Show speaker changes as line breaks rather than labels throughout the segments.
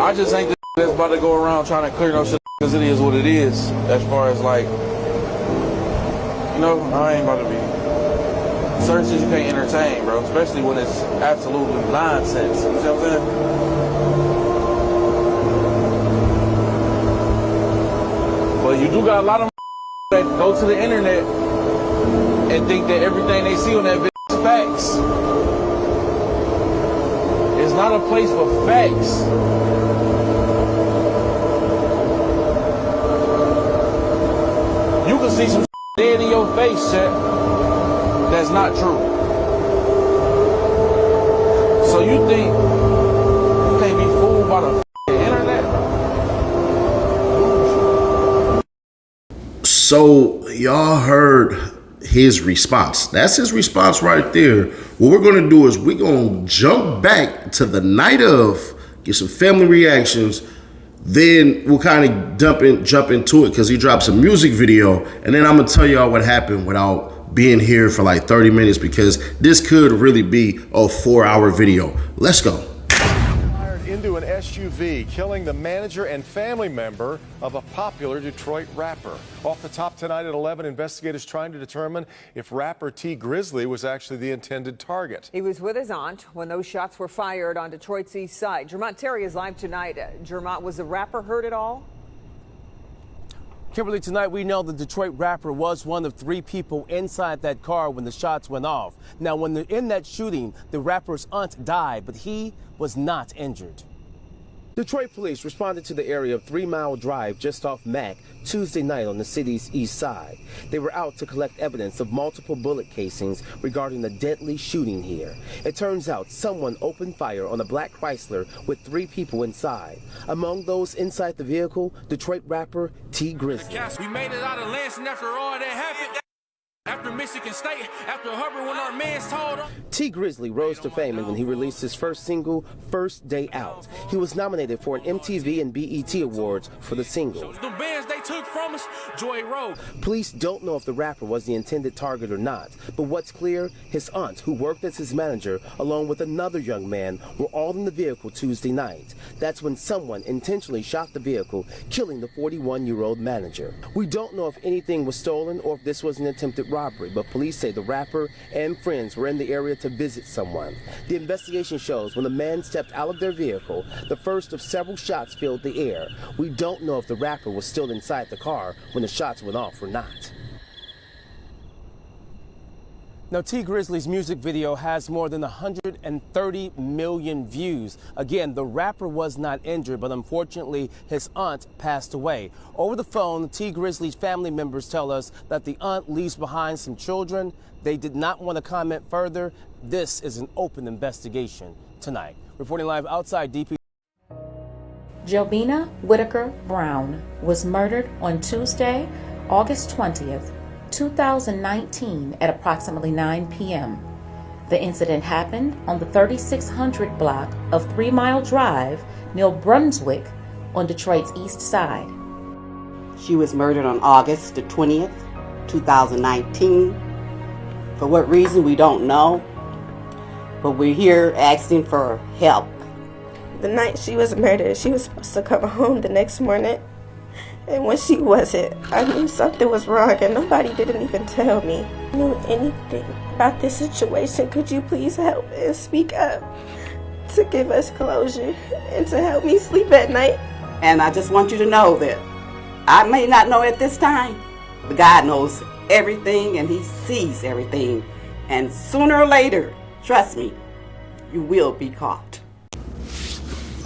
I just ain't the that's about to go around trying to clear no shit because it is what it is. As far as like, you know, I ain't about to be. Certain shit you can't entertain, bro. Especially when it's absolutely nonsense. You know what I'm saying? But you do got a lot of that go to the internet and think that everything they see on that bitch is facts. It's not a place for facts. You can see some dead in your face, chat. That's not true. So you think you can't be fooled by the internet?
So y'all heard his response. That's his response right there. What we're gonna do is we're gonna jump back to the night of, get some family reactions, then we'll kind of jump into it because he dropped some music video, and then I'm gonna tell y'all what happened without being here for like 30 minutes because this could really be a 4-hour video. Let's go.
Fired into an SUV, killing the manager and family member of a popular Detroit rapper. Off the top tonight at 11, investigators trying to determine if rapper Tee Grizzley was actually the intended target.
He was with his aunt when those shots were fired on Detroit's east side. Jermont Terry is live tonight. Jermont, was the rapper hurt at all?
Kimberly, tonight we know the Detroit rapper was one of 3 people inside that car when the shots went off. Now, when in that shooting, the rapper's aunt died, but he was not injured. Detroit police responded to the area of 3 Mile Drive just off Mack Tuesday night on the city's east side. They were out to collect evidence of multiple bullet casings regarding the deadly shooting here. It turns out someone opened fire on a black Chrysler with 3 people inside. Among those inside the vehicle, Detroit rapper Tee Grizzley.
We made it out of Lansing after all that happened. After Michigan State, after Hubbard, when our man's told him.
Tee Grizzley rose to fame when he released his first single, First Day Out. He was nominated for an MTV and BET Awards for the single.
The bands they took from us, Joy Road.
Police don't know if the rapper was the intended target or not, but what's clear, his aunt, who worked as his manager, along with another young man, were all in the vehicle Tuesday night. That's when someone intentionally shot the vehicle, killing the 41-year-old manager. We don't know if anything was stolen or if this was an attempted robbery, but police say the rapper and friends were in the area to visit someone. The investigation shows when the man stepped out of their vehicle, the first of several shots filled the air. We don't know if the rapper was still inside the car when the shots went off or not. Now, Tee Grizzley's music video has more than 130 million views. Again, the rapper was not injured, but unfortunately, his aunt passed away. Over the phone, Tee Grizzley's family members tell us that the aunt leaves behind some children. They did not want to comment further. This is an open investigation tonight. Reporting live outside DP.
Jobina Whitaker Brown was murdered on Tuesday, August 20th. 2019 at approximately 9 p.m. The incident happened on the 3600 block of 3 Mile Drive near Brunswick on Detroit's east side.
She was murdered on August the 20th, 2019. For what reason, we don't know, but we're here asking for help.
The night she was murdered, she was supposed to come home the next morning. And when she wasn't, I knew something was wrong and nobody didn't even tell me. I knew anything about this situation. Could you please help and speak up to give us closure and to help me sleep at night?
And I just want you to know that I may not know at this time, but God knows everything and He sees everything. And sooner or later, trust me, you will be caught.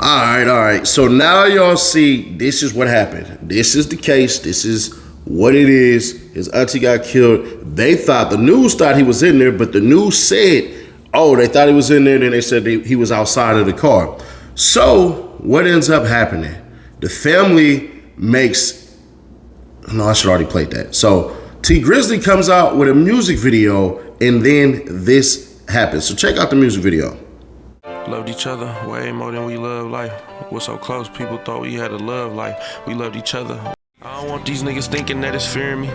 All right. So now y'all see, this is what happened. This is the case. This is what it is. His auntie got killed. They thought, the news thought he was in there, but the news said, oh, they thought he was in there, then they said he was outside of the car. So what ends up happening? The family makes, no, I should already played that. So Tee Grizzley comes out with a music video, and then this happens. So check out the music video.
Loved each other way more than we love life. We're so close, people thought we had a love life. We loved each other. I don't want these niggas thinking that it's fearing me.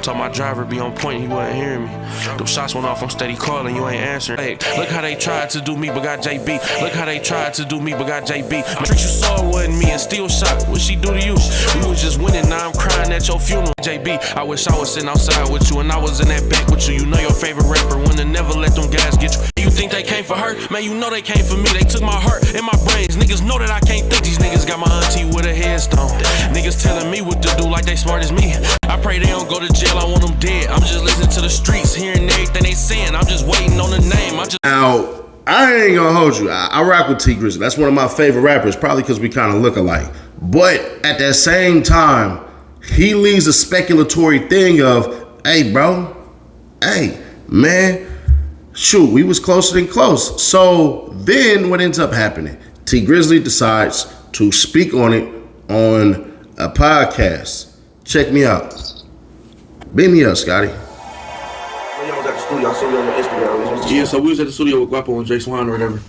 Told my driver be on point, he wasn't hearing me. Them shots went off, I'm steady calling, you ain't answering. Hey, look how they tried to do me, but got JB. Look how they tried to do me, but got JB. My tricks you saw wasn't me and still shot. What she do to you? We was just winning, now I'm crying at your funeral. JB, I wish I was sitting outside with you and I was in that back with you. You know your favorite rapper wanna never let them guys get you. You think they came for her? Man, you know they came for me. They took my heart and my brains. Niggas know that I can't think. These niggas got my auntie with a headstone. Niggas telling me what to do like they smart as me. I pray they don't go to jail, I want them dead. I'm just listening to the streets, hearing everything they saying. I'm just waiting on the name.
Now, I ain't gonna hold you. I rock with Tee Grizzley. That's one of my favorite rappers, probably because we kind of look alike. But at that same time, he leaves a speculatory thing of, hey, bro, hey, man, shoot, we was closer than close. So then what ends up happening? Tee Grizzley decides to speak on it on a podcast. Check me out. Beat me up, Scotty.
Y'all was at the studio. I saw you on your Instagram.
Yeah, so we was at the studio with Guapo and Jay Swan or whatever.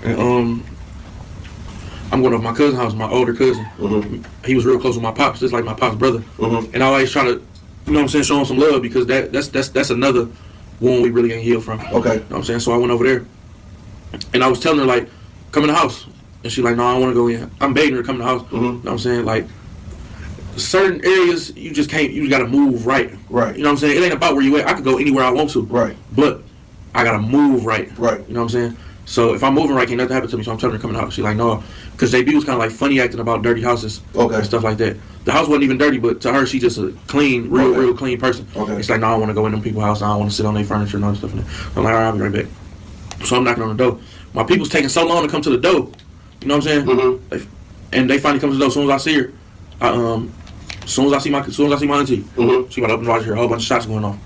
And I'm going to my cousin's house, my older cousin. He was real close with my pops, just like my pop's brother. And I always try to, you know what I'm saying, show him some love because that's another wound we really ain't healed from.
Okay.
You know what I'm saying? So I went over there. And I was telling her, like, come in the house. And she like, no, I don't want to go in. I'm begging her to come in the house. You know what I'm saying? Like, certain areas, you just can't, you got to move right.
Right.
You know what I'm saying? It ain't about where you at. I could go anywhere I want to.
Right.
But I got to move right.
Right.
You know what I'm saying? So if I'm moving right, can't nothing happen to me. So I'm telling her to come in the house. She like, no. Because JB was kind of like funny acting about dirty houses.
Okay.
And stuff like that. The house wasn't even dirty, but to her, she just a clean, real clean person.
Okay.
It's like, no, I don't want to go in them people's house. I don't want to sit on their furniture and all that stuff. I'm like, all right, I'll be right back. So I'm knocking on the door. My people's taking so long to come to the door. You know what I'm saying? And they finally come to the door. As soon as I see her, as soon as I see my auntie, she about to open the door. I hear a whole bunch of shots going off.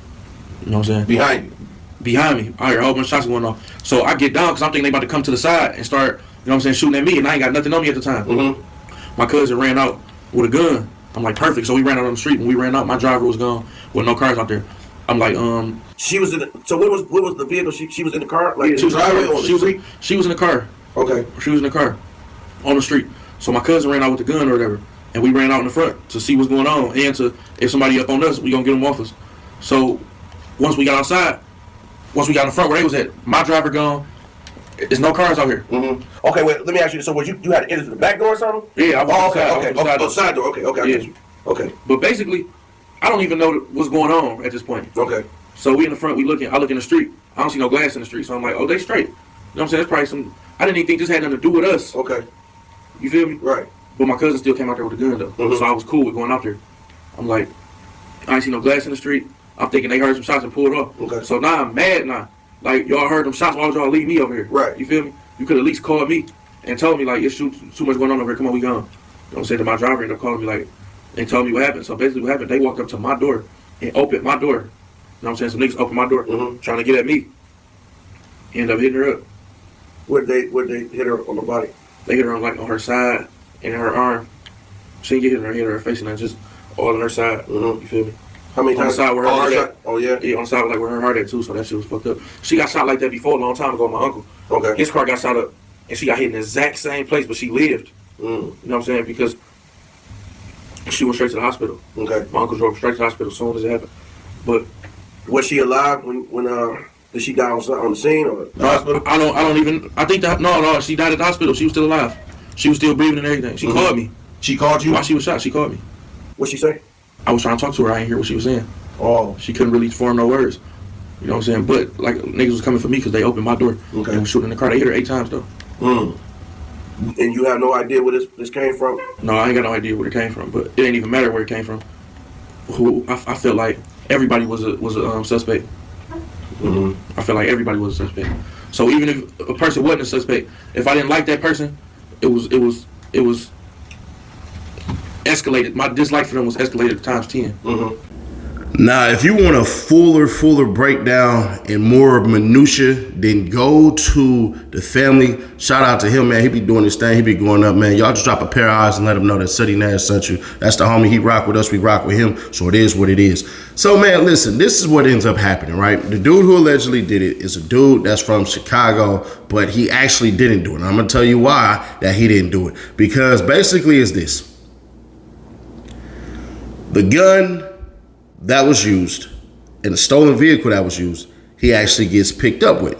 You know what I'm saying?
Behind you.
Behind me, I hear a whole bunch of shots going off. So I get down because I'm thinking they about to come to the side and start, you know what I'm saying, shooting at me, and I ain't got nothing on me at the time. My cousin ran out with a gun. I'm like, perfect. So we ran out on the street. When we ran out, my driver was gone with no cars out there. I'm like,
She was in the, so what was the vehicle? She was in the car? Like
she was in the
driveway
car.
or the street?
She was in the car.
Okay.
She was in the car on the street. So my cousin ran out with the gun or whatever, and we ran out in the front to see what's going on and to, if somebody up on us, we gonna get them off us. So once we got outside, once we got in the front where they was at, my driver gone. There's no cars out here.
Okay, wait. Let me ask you. So, was you had to enter through the back door or something?
Yeah, I was
okay. Side door. Okay. I get you. Okay.
But basically, I don't even know what's going on at this point.
Okay.
So we in the front, I look in the street. I don't see no glass in the street, so I'm like, oh, they straight. You know what I'm saying? That's probably some. I didn't even think this had nothing to do with us.
Okay.
You feel me?
Right.
But my cousin still came out there with a gun though, so I was cool with going out there. I'm like, I ain't see no glass in the street. I'm thinking they heard some shots and pulled off.
Okay.
So now I'm mad now. Like, y'all heard them shots, why would y'all leave me over here?
Right.
You feel me? You could at least call me and told me, like, it's too much going on over here. Come on, we gone. You know what I'm saying? To my driver ended up calling me, like, they told me what happened. So basically what happened, they walked up to my door and opened my door. You know what I'm saying? Some niggas opened my door trying to get at me. Ended up hitting her up.
Where they hit her on the body?
They hit her on, like, on her side and her arm. She didn't get hit her face, and just all on her side. You feel me?
How many
on
times?
The side where her heart at.
Oh, yeah?
Yeah, on the side like where her heart at, too, so that shit was fucked up. She got shot like that before a long time ago, my uncle.
Okay.
His car got shot up, and she got hit in the exact same place, but she lived. You know what I'm saying? Because she went straight to the hospital.
Okay.
My uncle drove straight to the hospital as soon as it happened. But
was she alive when did she die on the scene or the hospital?
I think that, no, she died at the hospital. She was still alive. She was still breathing and everything. She called me.
She called you?
While she was shot, she called me.
What'd she say?
I was trying to talk to her. I didn't hear what she was saying.
Oh.
She couldn't really form no words. You know what I'm saying? But, like, niggas was coming for me because they opened my door.
Okay.
They was shooting in the car. They hit her 8 times, though.
And you have no idea where this came from?
No, I ain't got no idea where it came from. But it didn't even matter where it came from. I felt like everybody was a suspect. I felt like everybody was a suspect. So even if a person wasn't a suspect, if I didn't like that person, it was escalated. My dislike for them was escalated times 10.
Now, if you want a fuller breakdown and more minutia, then go to the family. Shout out to him, man. He be doing his thing. He be going up, man. Y'all just drop a pair of eyes and let him know that Suddy Nash sent you. That's the homie. He rock with us. We rock with him. So it is what it is. So, man, listen, this is what ends up happening, right? The dude who allegedly did it is a dude that's from Chicago, but he actually didn't do it. And I'm going to tell you why that he didn't do it. Because basically it's this. The gun that was used and the stolen vehicle that was used, he actually gets picked up with.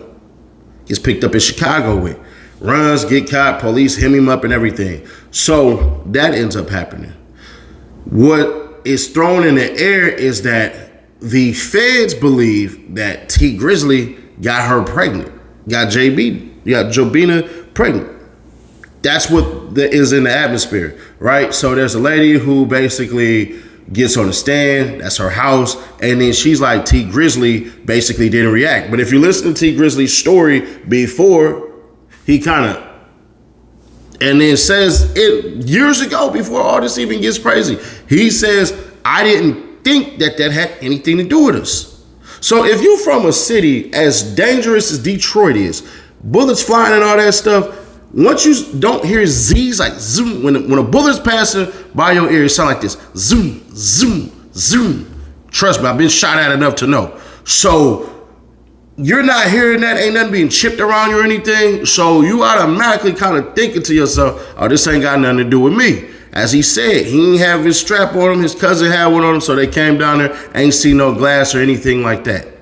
Gets picked up in Chicago with. Runs, get caught, police hem him up and everything. So that ends up happening. What is thrown in the air is that the feds believe that Tee Grizzley got her pregnant. Got Jobina pregnant. That's what is in the atmosphere, right? So there's a lady who basically gets on the stand. That's her house. And then she's like, Tee Grizzley basically didn't react. But if you listen to Tee Grizzley's story before, he kind of, and then says it years ago before all this even gets crazy, he says, I didn't think that had anything to do with us. So if you're from a city as dangerous as Detroit is, bullets flying and all that stuff, once you don't hear Z's like zoom, when a bullet's passing by your ear, it sounds like this, zoom, zoom, zoom. Trust me, I've been shot at enough to know. So you're not hearing that, ain't nothing being chipped around you or anything. So you automatically kind of thinking to yourself, oh, this ain't got nothing to do with me. As he said, he didn't have his strap on him. His cousin had one on him, so they came down there, ain't see no glass or anything like that.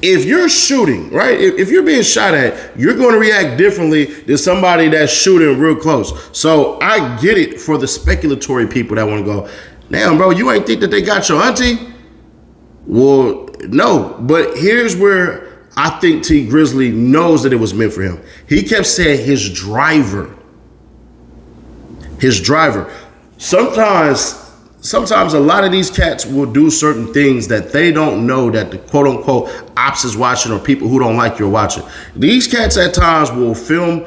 If you're shooting, right, if you're being shot at, you're going to react differently than somebody that's shooting real close. So I get it for the speculatory people that want to go, damn, bro, you ain't think that they got your auntie? Well, no, but here's where I think Tee Grizzley knows that it was meant for him. He kept saying his driver. Sometimes a lot of these cats will do certain things that they don't know that the quote unquote ops is watching or people who don't like you are watching. These cats at times will film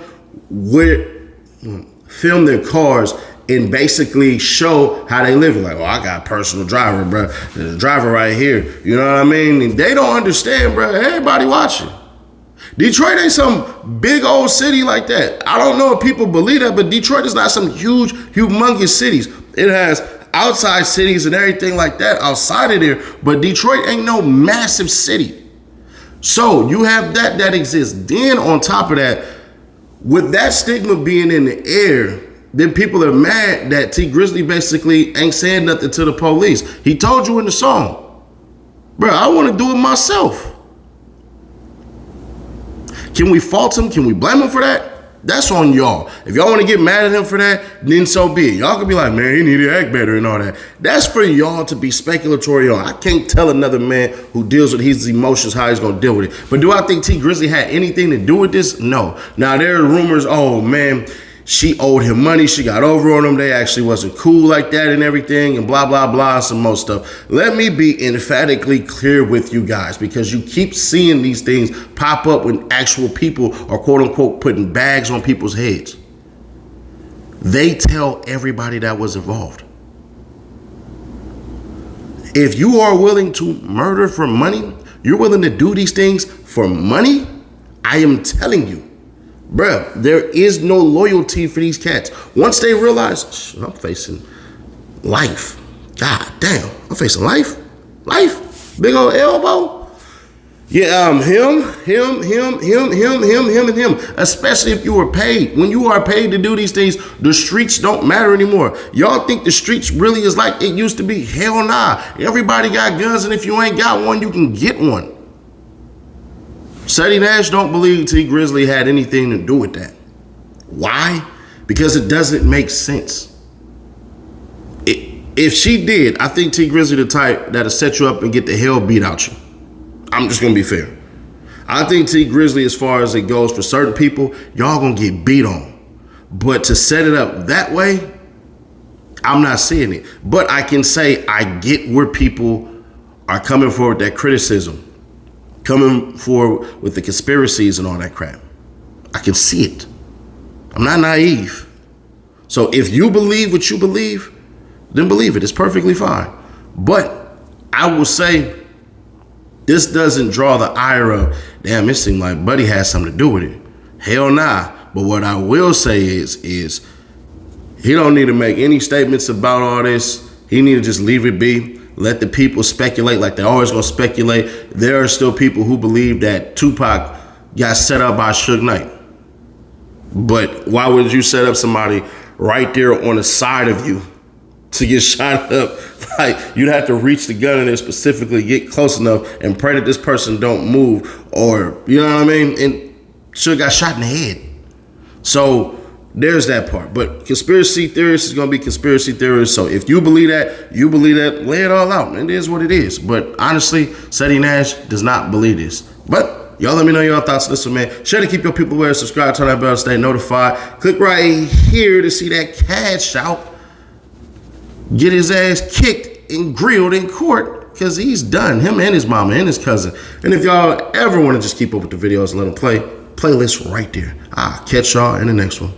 their cars and basically show how they live. Like, oh, I got a personal driver, bro. There's a driver right here. You know what I mean? And they don't understand, bro. Everybody watching. Detroit ain't some big old city like that. I don't know if people believe that, but Detroit is not some huge, humongous cities. It has outside cities and everything like that outside of there, but Detroit ain't no massive city. So you have that exists. Then on top of that, with that stigma being in the air, then people are mad that Tee Grizzley basically ain't saying nothing to the police. He told you in the song, bro, I want to do it myself. Can we fault him? Can we blame him for that? That's on y'all. If y'all want to get mad at him for that, then so be it. Y'all can be like, man, he need to act better and all that. That's for y'all to be speculatory on. I can't tell another man who deals with his emotions how he's going to deal with it. But do I think Tee Grizzley had anything to do with this? No. Now, there are rumors, oh, man, she owed him money. She got over on him. They actually wasn't cool like that and everything and blah, blah, blah, some more stuff. Let me be emphatically clear with you guys, because you keep seeing these things pop up when actual people are quote unquote putting bags on people's heads. They tell everybody that was involved. If you are willing to murder for money, you're willing to do these things for money, I am telling you, bruh, there is no loyalty for these cats. Once they realize, I'm facing life. God damn, I'm facing life. Life. Big old elbow. Yeah, him, and him. Especially if you were paid. When you are paid to do these things, the streets don't matter anymore. Y'all think the streets really is like it used to be? Hell nah. Everybody got guns, and if you ain't got one, you can get one. Satish Nash don't believe Tee Grizzley had anything to do with that. Why? Because it doesn't make sense. If she did, I think Tee Grizzley the type that'll set you up and get the hell beat out you. I'm just gonna be fair. I think Tee Grizzley, as far as it goes for certain people, y'all gonna get beat on. But to set it up that way, I'm not seeing it. But I can say I get where people are coming for with that criticism. Coming forward with the conspiracies and all that crap. I can see it. I'm not naive. So if you believe what you believe, then believe it. It's perfectly fine. But I will say this doesn't draw the ire of, damn, it seemed like Buddy has something to do with it. Hell nah. But what I will say is he don't need to make any statements about all this. He need to just leave it be. Let the people speculate like they're always going to speculate. There are still people who believe that Tupac got set up by Suge Knight. But why would you set up somebody right there on the side of you to get shot up. Like, you'd have to reach the gun in there specifically, get close enough, and pray that this person don't move, or, you know what I mean? And should have got shot in the head. So there's that part. But conspiracy theorists is going to be conspiracy theorists. So if you believe that, lay it all out. It is what it is. But honestly, Seti Nash does not believe this. But y'all let me know your thoughts. Listen, man, share to keep your people aware. Subscribe, turn that bell to stay notified. Click right here to see that cash out. Get his ass kicked and grilled in court, because he's done. Him and his mama and his cousin. And if y'all ever want to just keep up with the videos and let them play, playlist right there. I'll catch y'all in the next one.